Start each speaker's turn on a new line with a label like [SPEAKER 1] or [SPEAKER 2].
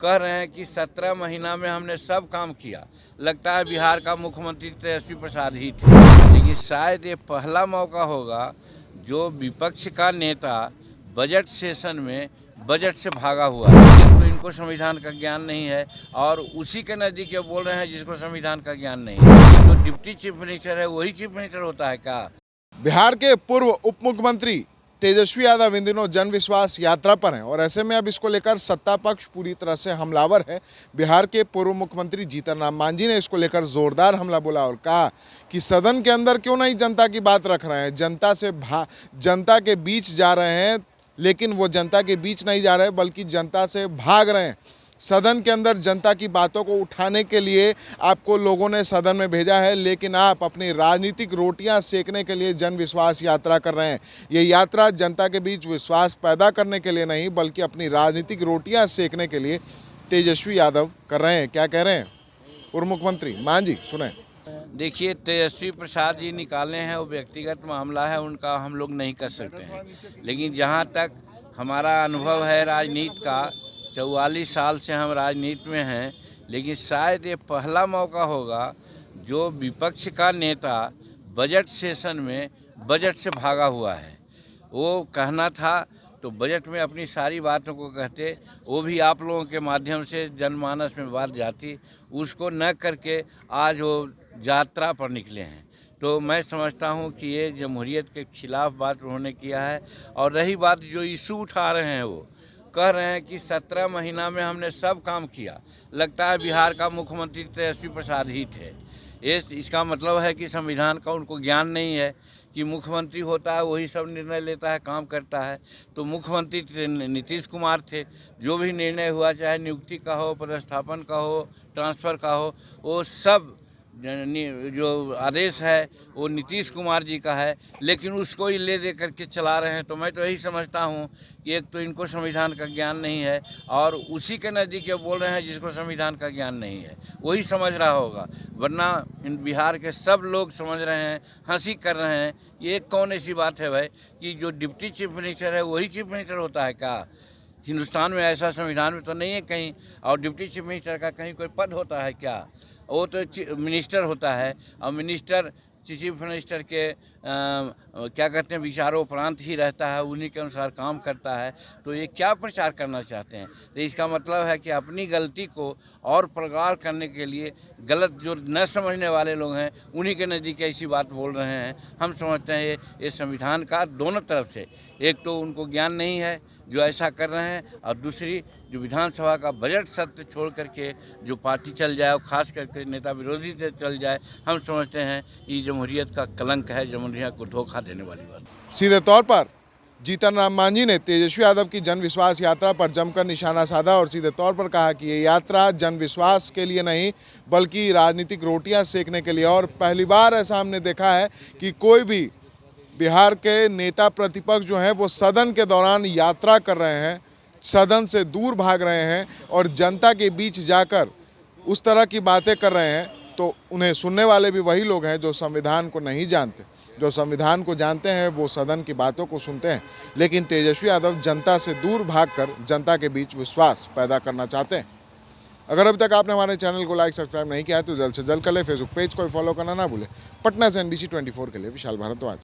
[SPEAKER 1] कह रहे हैं कि 17 महीना में हमने सब काम किया। लगता है बिहार का मुख्यमंत्री तेजस्वी प्रसाद ही थे, लेकिन शायद ये पहला मौका होगा जो विपक्ष का नेता बजट सेशन में बजट से भागा हुआ है। एक तो इनको संविधान का ज्ञान नहीं है और उसी के नज़दीक ये बोल रहे हैं जिसको संविधान का ज्ञान नहीं है। तो डिप्टी चीफ मिनिस्टर है वही चीफ मिनिस्टर होता है क्या?
[SPEAKER 2] बिहार के पूर्व उप मुख्यमंत्री तेजस्वी यादव इन दिनों जन विश्वास यात्रा पर हैं और ऐसे में अब इसको लेकर सत्ता पक्ष पूरी तरह से हमलावर है। बिहार के पूर्व मुख्यमंत्री जीतन राम मांझी ने इसको लेकर जोरदार हमला बोला और कहा कि सदन के अंदर क्यों नहीं जनता की बात रख रहे हैं, जनता के बीच जा रहे हैं, लेकिन वो जनता के बीच नहीं जा रहे बल्कि जनता से भाग रहे हैं। सदन के अंदर जनता की बातों को उठाने के लिए आपको लोगों ने सदन में भेजा है, लेकिन आप अपनी राजनीतिक रोटियां सेकने के लिए जन विश्वास यात्रा कर रहे हैं। ये यात्रा जनता के बीच विश्वास पैदा करने के लिए नहीं बल्कि अपनी राजनीतिक रोटियां सेकने के लिए तेजस्वी यादव कर रहे हैं। क्या कह रहे हैं पूर्व मुख्यमंत्री मांझी, सुने।
[SPEAKER 1] देखिए, तेजस्वी प्रसाद जी निकाले हैं वो व्यक्तिगत मामला है, उनका हम लोग नहीं कर सकते हैं। लेकिन जहाँ तक हमारा अनुभव है राजनीति का, 44 साल से हम राजनीति में हैं, लेकिन शायद ये पहला मौका होगा जो विपक्ष का नेता बजट सेशन में बजट से भागा हुआ है। वो कहना था तो बजट में अपनी सारी बातों को कहते, वो भी आप लोगों के माध्यम से जनमानस में बात जाती, उसको न करके आज वो यात्रा पर निकले हैं। तो मैं समझता हूँ कि ये जमहूरियत के खिलाफ बात उन्होंने किया है। और रही बात जो इशू उठा रहे हैं, वो कह रहे हैं कि 17 महीना में हमने सब काम किया। लगता है बिहार का मुख्यमंत्री तेजस्वी प्रसाद ही थे। इसका मतलब है कि संविधान का उनको ज्ञान नहीं है कि मुख्यमंत्री होता है वही सब निर्णय लेता है, काम करता है। तो मुख्यमंत्री नीतीश कुमार थे, जो भी निर्णय हुआ, चाहे नियुक्ति का हो, पदस्थापन का हो, ट्रांसफ़र का हो, वो सब जो आदेश है वो नीतीश कुमार जी का है, लेकिन उसको ही ले दे करके चला रहे हैं। तो मैं तो यही समझता हूँ कि एक तो इनको संविधान का ज्ञान नहीं है और उसी के नज़दीक ये बोल रहे हैं जिसको संविधान का ज्ञान नहीं है, वही समझ रहा होगा। वरना इन बिहार के सब लोग समझ रहे हैं, हंसी कर रहे हैं। ये कौन ऐसी बात है भाई कि जो डिप्टी चीफ मिनिस्टर है वही चीफ मिनिस्टर होता है क्या? हिंदुस्तान में ऐसा संविधान में तो नहीं है कहीं। और डिप्टी चीफ मिनिस्टर का कहीं कोई पद होता है क्या? वो तो मिनिस्टर होता है और मिनिस्टर चीफ मिनिस्टर के क्या कहते हैं विचारोपरांत ही रहता है, उन्हीं के अनुसार काम करता है। तो ये क्या प्रचार करना चाहते हैं? तो इसका मतलब है कि अपनी गलती को और प्रगाढ़ करने के लिए गलत जो न समझने वाले लोग हैं उन्हीं के नज़दीक ऐसी बात बोल रहे हैं। हम समझते हैं ये संविधान का दोनों तरफ से, एक तो उनको ज्ञान नहीं है जो ऐसा कर रहे हैं, और दूसरी जो विधानसभा का बजट सत्र छोड़ करके जो पार्टी चल जाए और खास करके नेता विरोधी से चल जाए, हम समझते हैं ये जमहूरियत का कलंक है, जमहूरियत को धोखा देने वाली बात।
[SPEAKER 2] सीधे तौर पर जीतन राम मांझी ने तेजस्वी यादव की जन विश्वास यात्रा पर जमकर निशाना साधा और सीधे तौर पर कहा कि ये यात्रा जन विश्वास के लिए नहीं बल्कि राजनीतिक रोटियां सेकने के लिए। और पहली बार ऐसा हमने देखा है कि कोई भी बिहार के नेता प्रतिपक्ष जो हैं वो सदन के दौरान यात्रा कर रहे हैं, सदन से दूर भाग रहे हैं और जनता के बीच जाकर उस तरह की बातें कर रहे हैं। तो उन्हें सुनने वाले भी वही लोग हैं जो संविधान को नहीं जानते। जो संविधान को जानते हैं वो सदन की बातों को सुनते हैं, लेकिन तेजस्वी यादव जनता से दूर भागकर जनता के बीच विश्वास पैदा करना चाहते हैं। अगर अभी तक आपने हमारे चैनल को लाइक सब्सक्राइब नहीं किया है तो जल्द से जल्द कर ले। फेसबुक पेज को फॉलो करना ना भूले। पटना से NBC 24 के लिए विशाल भारद्वाज।